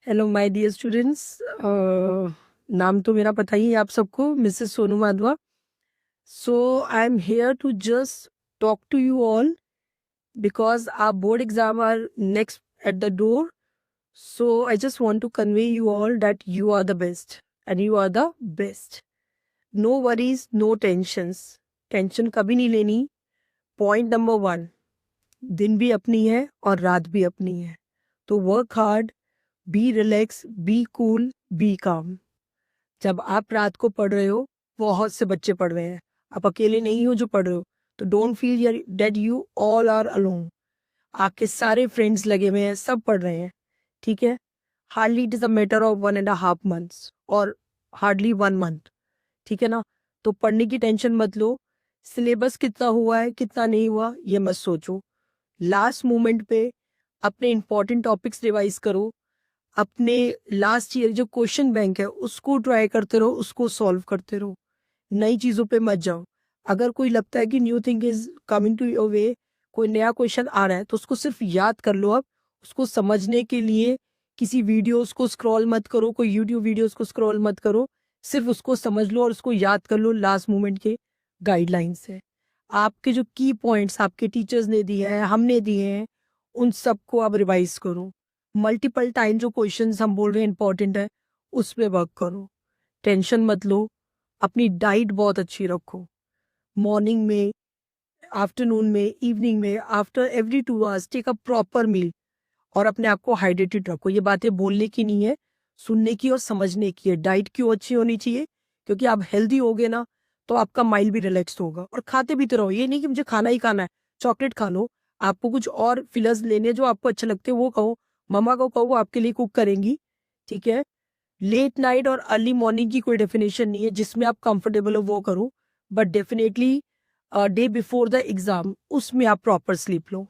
Hello my dear students. नाम तो मेरा पता ही है आप सबको, Mrs Sonu Madhava. So I am here to just talk to you all because our board exam are next at the door. So I just want to convey you all that you are the best and you are the best. No worries, no tensions. Tension कभी नहीं लेनी. Point number 1, दिन भी अपनी है और रात भी अपनी है. तो work hard, be relax, be cool, be calm. जब आप रात को पढ़ रहे हो, बहुत से बच्चे पढ़ रहे हैं, आप अकेले नहीं हो जो पढ़ रहे हो. तो don't feel that you all are alone. आपके सारे फ्रेंड्स लगे हुए हैं, सब पढ़ रहे हैं. ठीक है. Hardly it is a matter of 1.5 months और हार्डली 1 month. ठीक है ना. तो पढ़ने की टेंशन मत लो. सिलेबस कितना हुआ है कितना नहीं हुआ ये मत सोचो. लास्ट मोमेंट पे अपने इंपॉर्टेंट टॉपिक्स रिवाइज करो. अपने लास्ट ईयर जो क्वेश्चन बैंक है उसको ट्राई करते रहो, उसको सॉल्व करते रहो. नई चीज़ों पे मत जाओ. अगर कोई लगता है कि new thing is coming to your way, कोई नया क्वेश्चन आ रहा है, तो उसको सिर्फ याद कर लो. अब उसको समझने के लिए किसी वीडियोस को स्क्रॉल मत करो, कोई यूट्यूब वीडियोस को स्क्रॉल मत करो. सिर्फ उसको समझ लो और उसको याद कर लो लास्ट मोमेंट के गाइडलाइन से. आपके जो की पॉइंट्स आपके टीचर्स ने दिए हैं, हमने दिए हैं, उन सबको आप रिवाइज करो. मल्टीपल टाइम जो क्वेश्चंस हम बोल रहे हैं इंपॉर्टेंट है, उस पर वर्क करो. टेंशन मत लो. अपनी डाइट बहुत अच्छी रखो. मॉर्निंग में, आफ्टरनून में, इवनिंग में, after every 2 hours take a proper meal. और अपने आप को हाइड्रेटेड रखो. ये बातें बोलने की नहीं है, सुनने की और समझने की है. डाइट क्यों अच्छी होनी चाहिए? क्योंकि आप हेल्दी होगे ना, तो आपका माइंड भी रिलैक्स होगा. और खाते भी तो रहो, ये नहीं कि मुझे खाना ही खाना है. चॉकलेट खा लो. आपको कुछ और फिलर्स लेने हैं जो आपको अच्छे लगते हैं वो कहो. मम्मा को कहो, वो आपके लिए कुक करेंगी. ठीक है. लेट नाइट और अर्ली मॉर्निंग की कोई डेफिनेशन नहीं है. जिसमें आप कंफर्टेबल हो वो करो. But definitely day before the exam उसमें आप प्रॉपर स्लीप लो.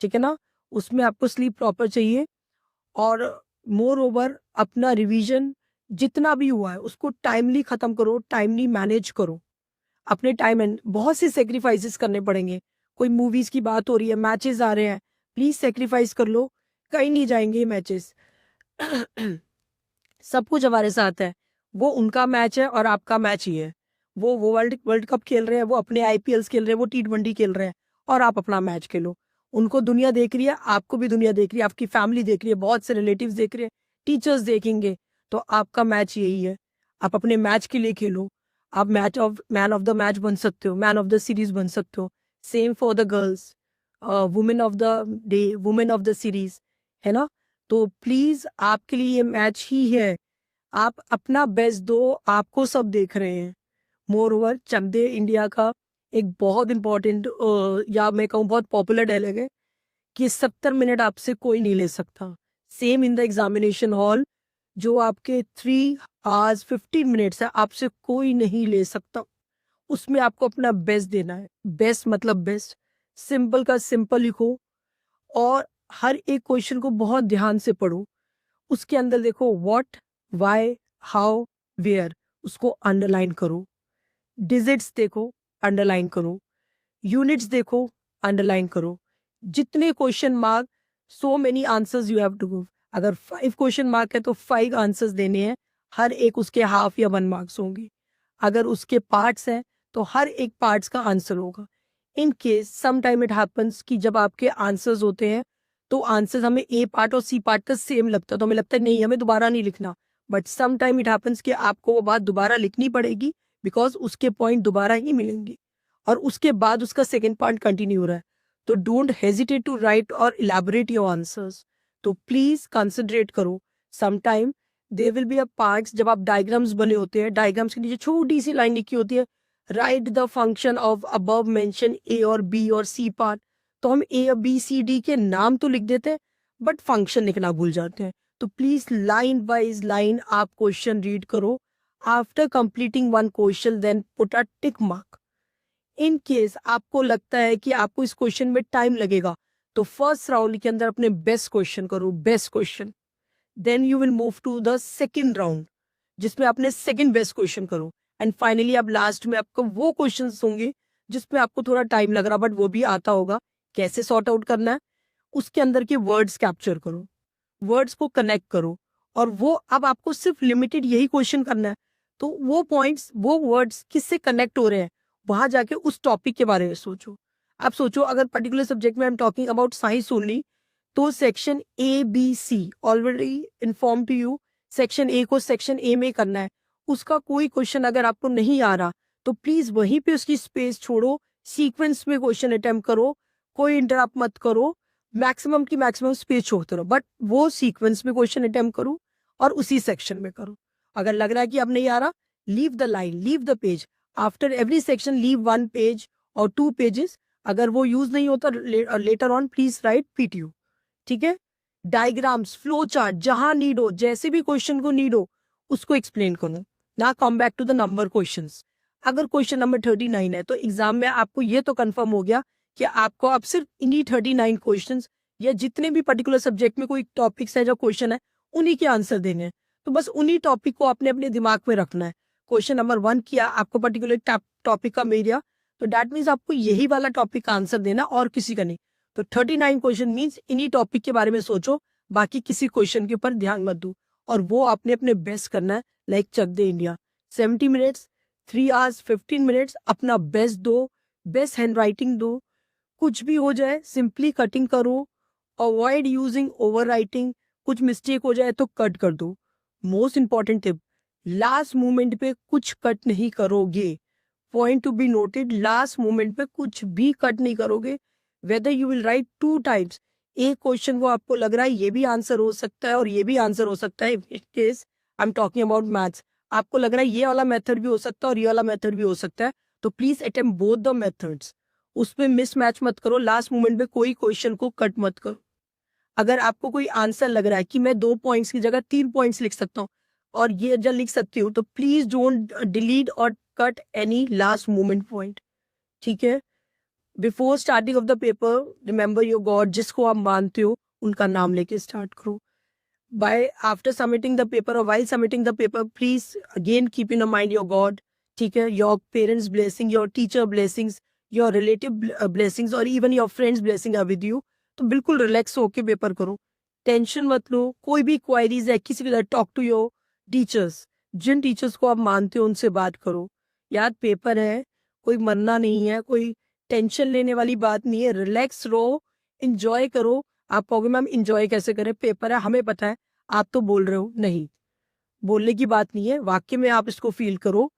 ठीक है ना. उसमें आपको स्लीप प्रॉपर चाहिए. और मोर ओवर अपना रिवीजन जितना भी हुआ है उसको टाइमली खत्म करो, टाइमली मैनेज करो. अपने टाइम एंड बहुत से सेक्रीफाइसेस करने पड़ेंगे. कोई मूवीज की बात हो रही है, मैचेस आ रहे हैं, प्लीज सेक्रीफाइस कर लो. कहीं नहीं जाएंगे मैचेस. सब कुछ हमारे साथ है. वो उनका मैच है और आपका मैच ही है. वो वर्ल्ड वर्ल्ड कप खेल रहे हैं, वो अपने आईपीएल्स खेल रहे हैं, वो T20 खेल रहे हैं, और आप अपना मैच खेलो. उनको दुनिया देख रही है, आपको भी दुनिया देख रही है, आपकी फैमिली देख रही है, बहुत से रिलेटिव्स देख रहे हैं, टीचर्स देखेंगे. तो आपका मैच यही है. आप अपने मैच के लिए खेलो. आप मैन ऑफ द मैच बन सकते हो, मैन ऑफ द सीरीज बन सकते हो. Same for the girls, women of the day, women of the series. है ना. तो प्लीज आपके लिए ये मैच ही है. आप अपना बेस्ट दो. आपको सब देख रहे हैं. मोर ओवर चक दे इंडिया का एक बहुत इंपॉर्टेंट, या मैं कहूँ बहुत पॉपुलर डायलॉग है कि 70 मिनट आपसे कोई नहीं ले सकता. Same in the examination hall, जो आपके 3 hours 15 minutes है, आपसे कोई नहीं ले सकता. उसमें आपको अपना बेस्ट देना है. बेस्ट मतलब बेस्ट. सिंपल का सिंपल लिखो. और हर एक क्वेश्चन को बहुत ध्यान से पढ़ो. उसके अंदर देखो व्हाट, वाई, हाउ, वेयर, उसको अंडरलाइन करो. डिजिट्स देखो, अंडरलाइन करो. यूनिट्स देखो, अंडरलाइन करो. जितने question mark, so many answers you have to give. अगर 5 क्वेश्चन मार्क है तो 5 आंसर्स देने हैं. हर एक उसके हाफ या 1 marks होंगे. अगर उसके पार्ट्स हैं तो हर एक पार्ट्स का आंसर होगा. In case some time it happens कि जब आपके आंसर्स होते हैं तो आंसर्स हमें ए पार्ट और सी पार्ट का सेम लगता है, तो हमें लगता है नहीं हमें दोबारा नहीं लिखना. But some time it happens कि आपको वो बात दोबारा लिखनी पड़ेगी, बिकॉज उसके पॉइंट दोबारा ही मिलेंगे और उसके बाद उसका सेकेंड पार्ट कंटिन्यू हो रहा है. तो डोंट हेजिटेट टू राइट और इलेबोरेट योर आंसर्स. तो प्लीज कंसिडरेट करो. Some time there will be a parts जब आप डायग्राम्स बने होते हैं, डायग्राम्स के नीचे छोटी सी लाइन लिखी होती है, write the function of above mention A और बी और सी पार्ट. तो हम ए और बी सी डी के नाम तो लिख देते हैं बट फंक्शन लिखना भूल जाते हैं. तो प्लीज लाइन वाइज लाइन आप क्वेश्चन रीड करो. After completing one question then put a tick mark. In case आपको लगता है कि आपको इस क्वेश्चन में टाइम लगेगा, तो फर्स्ट राउंड के अंदर अपने बेस्ट क्वेश्चन करो, best question. Then you will move to the second round जिसमें अपने सेकेंड बेस्ट क्वेश्चन करो. एंड फाइनली अब लास्ट में आपको वो क्वेश्चन होंगे जिसमें आपको थोड़ा टाइम लग रहा बट वो भी आता होगा. कैसे सॉर्ट आउट करना है, उसके अंदर के वर्ड्स कैप्चर करो, वर्ड्स को कनेक्ट करो और वो अब आपको सिर्फ लिमिटेड यही क्वेश्चन करना है। तो वो पॉइंट्स, वो वर्ड्स किससे कनेक्ट हो रहे हैं, वहां जाके उस टॉपिक के बारे में सोचो। आप सोचो अगर पर्टिकुलर सब्जेक्ट में I am talking about science only, तो section A B C already inform to you, section A को सेक्शन ए में करना है। उसका कोई क्वेश्चन अगर आपको नहीं आ रहा तो प्लीज वहीं पे उसकी स्पेस छोड़ो, सीक्वेंस में क्वेश्चन अटेम्प्ट करो, कोई इंटरप्ट मत करो, मैक्सिमम की मैक्सिमम स्पेस छोड़ते रहो, बट वो सीक्वेंस में क्वेश्चन अटेम्प्ट करो और उसी सेक्शन में करो। अगर लग रहा है कि अब नहीं आ रहा, leave the line, leave the page, after every section leave 1 page और 2 पेजेस। अगर वो यूज नहीं होता later on please right PTU। ठीक है, डायग्राम्स, फ्लो चार्ट, जहां नीड हो, जैसे भी क्वेश्चन को नीड हो उसको एक्सप्लेन करो। ना come back to the number questions. अगर क्वेश्चन नंबर 39 है तो एग्जाम में आपको ये तो कंफर्म हो गया कि आपको अब सिर्फ इन्हीं 39 क्वेश्चंस या जितने भी पर्टिकुलर सब्जेक्ट में कोई टॉपिक्स है जो क्वेश्चन है उन्हीं के आंसर देने हैं। तो बस उन्हीं टॉपिक को आपने अपने दिमाग में रखना है। क्वेश्चन नंबर 1 किया आपको पर्टिकुलर टॉपिक का मिल गया, तो दैट मीन्स आपको यही वाला टॉपिक का आंसर देना और किसी का नहीं। तो 39 क्वेश्चन मीन्स इन्हीं टॉपिक के बारे में सोचो, बाकी किसी क्वेश्चन के ऊपर ध्यान मत दो। और वो आपने अपने बेस्ट करना है, लाइक चक दे इंडिया। 70 मिनट्स, 3 आवर्स 15 मिनट्स अपना बेस्ट दो, बेस्ट हैंड राइटिंग दो। कुछ भी हो जाए सिंपली कटिंग करो, अवॉइड यूजिंग ओवर राइटिंग। कुछ मिस्टेक हो जाए तो कट कर दो। Most important tip, last moment पे कुछ कट नहीं करोगे। Point to be noted, last moment पे कुछ भी कट नहीं करोगे। Whether you will write 2 times, एक क्वेश्चन को आपको लग रहा है ये भी आंसर हो सकता है और ये भी आंसर हो सकता है, in case I am talking about maths, आपको लग रहा है ये वाला मेथड भी हो सकता है और ये वाला मेथड भी हो सकता है, तो please attempt both the methods. उसमें मिसमैच मत करो, लास्ट मोमेंट पे कोई क्वेश्चन को कट मत करो। अगर आपको कोई आंसर लग रहा है कि मैं 2 पॉइंट्स की जगह 3 पॉइंट्स लिख सकता हूँ और ये जब लिख सकती हूँ, तो प्लीज डोंट डिलीट और cut any last moment point. ठीक है, before starting of the paper remember your God, जिसको आप मानते हो उनका नाम लेके स्टार्ट करो। By after submitting the paper और while submitting the paper please again keep in mind your God. ठीक है, your parents blessing, your teacher blessings, your relative blessings और even your friends blessing are with you. तो बिल्कुल relax होके paper करो, tension मत लो। कोई भी क्वायरीज है किसी के, टॉक टू योर टीचर्स, जिन टीचर्स को आप मानते हो उनसे बात करो। यार पेपर है, कोई मरना नहीं है, कोई टेंशन लेने वाली बात नहीं है, रिलैक्स रहो, इंजॉय करो। आप कहोगे मैम इंजॉय कैसे करें, पेपर है हमें पता है, आप तो बोल रहे हो। नहीं, बोलने की बात नहीं है, वाक्य में आप इसको फील करो।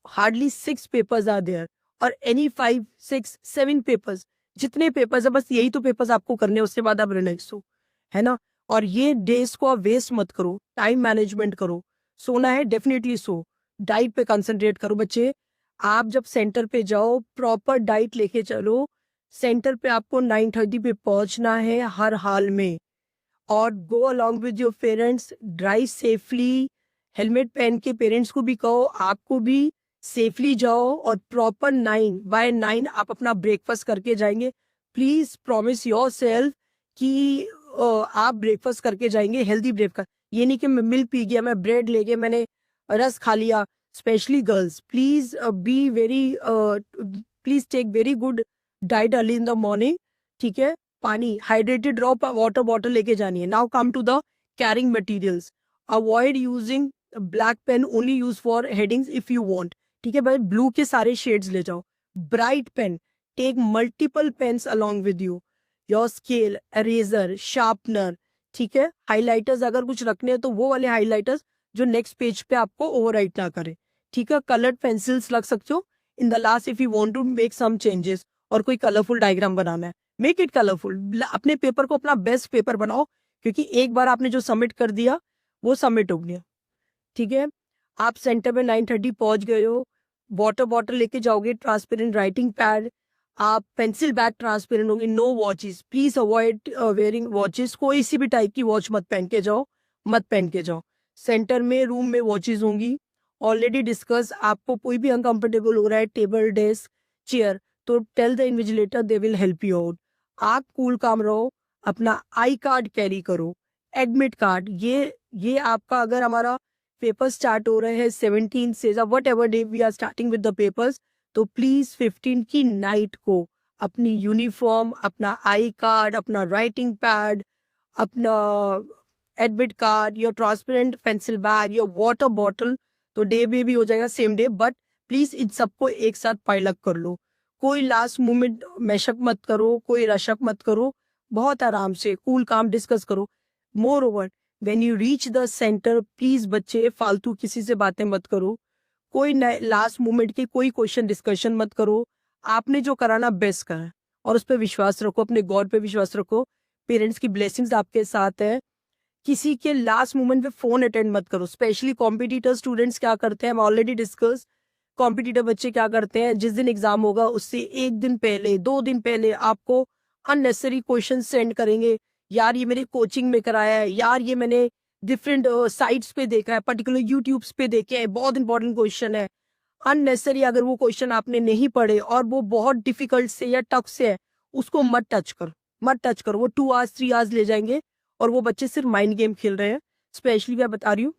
हार्डली 6 पेपर्स आर देयर और एनी 5 6 7 पेपर्स, जितने पेपर्स है बस यही तो पेपर्स आपको करने हैं, उसके बाद आप रिलैक्स हो, है ना। और ये डेज को आप वेस्ट मत करो, टाइम मैनेजमेंट करो। सोना है डेफिनेटली सो, डाइट पे कंसंट्रेट करो बच्चे। आप जब सेंटर पे जाओ प्रॉपर डाइट लेके चलो। सेंटर पे आपको 9:30 पे पहुंचना है हर हाल में। और go along with your parents, drive safely, helmet पहन के पेरेंट्स को भी कहो, आपको भी सेफली जाओ और प्रॉपर 9 आप अपना ब्रेकफास्ट करके जाएंगे। प्लीज प्रॉमिस योर सेल्फ कि आप ब्रेकफास्ट करके जाएंगे, हेल्दी ब्रेकफास्ट। ये नहीं कि मैं मिल्क पी गया, मैं ब्रेड ले गया, मैंने रस खा लिया। Specially girls please be very, please take very good diet early in the morning. ठीक है, पानी हाइड्रेटेड रहो, वाटर बॉटल लेके जानी है। Now come to the carrying materials, avoid using black pen, only use for headings if you want. ठीक है भाई, ब्लू के सारे शेड्स ले जाओ। Bright pen, take multiple pens along with you, your scale, eraser, sharpener. ठीक है, highlighters अगर कुछ रखने हैं तो वो वाले हाइलाइटर्स जो नेक्स्ट पेज पे आपको ओवरराइट ना करे। ठीक है, कलर्ड पेंसिल्स रख सकते हो in the last if you want to make some changes, और कोई कलरफुल डायग्राम बनाना है, मेक इट कलरफुल। अपने पेपर को अपना बेस्ट पेपर बनाओ, क्योंकि एक बार आपने जो सबमिट कर दिया वो सबमिट हो गया। ठीक है, आप सेंटर में 9:30 पहुंच गए हो, वाटर बॉटल लेके जाओगे, ट्रांसपेरेंट राइटिंग पैड, आप पेंसिल बैग ट्रांसपेरेंट होंगे। No watches, please avoid wearing watches, कोई सी भी टाइप की वॉच मत पहन के जाओ, मत पहन के जाओ। सेंटर में रूम में वॉचेस होंगी, ऑलरेडी डिस्कस। आपको कोई भी अनकंफर्टेबल हो रहा है, टेबल, डेस्क, चेयर, तो tell the invigilator, they will help you out. आप कूल काम रहो, अपना आई कार्ड कैरी करो, एडमिट कार्ड। ये आपका, अगर हमारा पेपर स्टार्ट हो रहे हैं 17 से, whatever day we are starting with the papers, तो प्लीज 15 की नाइट को अपनी यूनिफॉर्म, अपना आई कार्ड, अपना राइटिंग पैड, अपना admit card, your transparent pencil bag, your water bottle, तो डे में भी हो जाएगा सेम डे, बट प्लीज इन सबको एक साथ पाइल अप कर लो। कोई लास्ट मोमेंट मैशअप मत करो, कोई रशअप मत करो, बहुत आराम से कूल काम डिस्कस करो। More over when you reach the centre, please बच्चे फालतू किसी से बातें मत करो, कोई लास्ट मोमेंट के कोई क्वेश्चन डिस्कशन मत करो। आपने जो कराना बेस्ट करा और उस पर विश्वास रखो, अपने गॉड पे विश्वास रखो, पेरेंट्स की ब्लेसिंग्स आपके साथ है। किसी के लास्ट मोमेंट पे फोन अटेंड मत करो, स्पेशली कॉम्पिटिटर स्टूडेंट्स क्या करते हैं, हम ऑलरेडी डिस्कस, कॉम्पिटिटर बच्चे क्या करते हैं, जिस दिन एग्जाम होगा उससे एक दिन पहले 2 दिन पहले आपको अननेसेसरी क्वेश्चन सेंड करेंगे। यार ये मेरे कोचिंग में कराया है, यार ये मैंने डिफरेंट साइट्स पे देखा है, पर्टिकुलर यूट्यूब्स पे देखे हैं, बहुत इंपॉर्टेंट क्वेश्चन है। अननेसेसरी अगर वो क्वेश्चन आपने नहीं पढ़े और वो बहुत डिफिकल्ट से या टफ से है, उसको मत टच करो, मत टच करो। वो 2 आवर्स 3 आवर्स ले जाएंगे और वो बच्चे सिर्फ माइंड गेम खेल रहे हैं। स्पेशली मैं बता रही हूँ,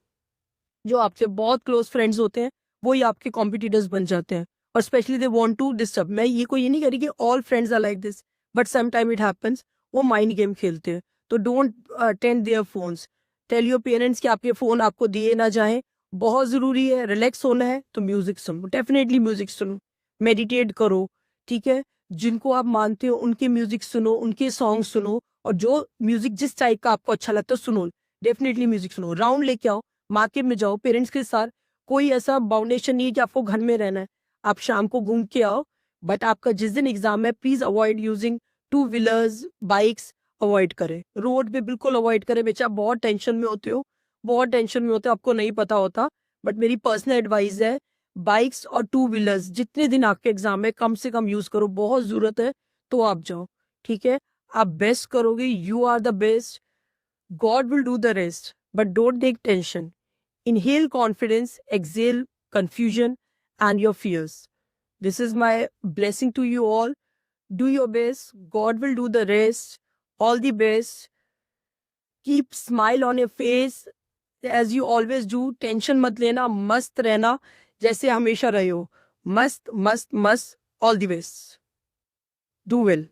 जो आपसे बहुत क्लोज फ्रेंड्स होते हैं वही आपके कॉम्पिटिटर्स बन जाते हैं, और specially they want to disturb. मैं ये नहीं कह रही कि all friends are like this, but some time it happens, वो माइंड गेम खेलते हैं। तो don't attend their phones. Tell your parents कि आपके फोन आपको दिए ना जाएं। बहुत जरूरी है, रिलैक्स होना है तो म्यूजिक सुनो, डेफिनेटली म्यूजिक सुनो, मेडिटेट करो, ठीक है। जिनको आप मानते हो उनके म्यूजिक सुनो, उनके सॉन्ग सुनो, और जो म्यूजिक जिस टाइप का आपको अच्छा लगता है सुनो, डेफिनेटली म्यूजिक सुनो। राउंड लेके आओ, मार्केट में जाओ पेरेंट्स के साथ, कोई ऐसा बाउंडेशन नहीं है कि आपको घर में रहना है, आप शाम को घूम के आओ। बट आपका जिस दिन एग्जाम है, please avoid using 2 wheelers, bikes avoid करें, रोड पे बिल्कुल अवॉइड करें। बेचा बहुत टेंशन में होते हो, बहुत टेंशन में होते हो, आपको नहीं पता होता, बट मेरी पर्सनल एडवाइस है, बाइक्स और 2 व्हीलर्स जितने दिन आपके एग्जाम है कम से कम यूज करो। बहुत जरूरत है तो आप जाओ, ठीक है। आप बेस्ट करोगे, you are the best, god will do the rest, but don't take tension. Inhale confidence, exhale confusion and your fears. This is my blessing to you all. Do your best. God will do the rest. All the best. Keep smile on your face as you always do. Tension मत लेना, मस्त रहना जैसे हमेशा रहे हो। मस्त मस्त मस्त. All the best. Do well.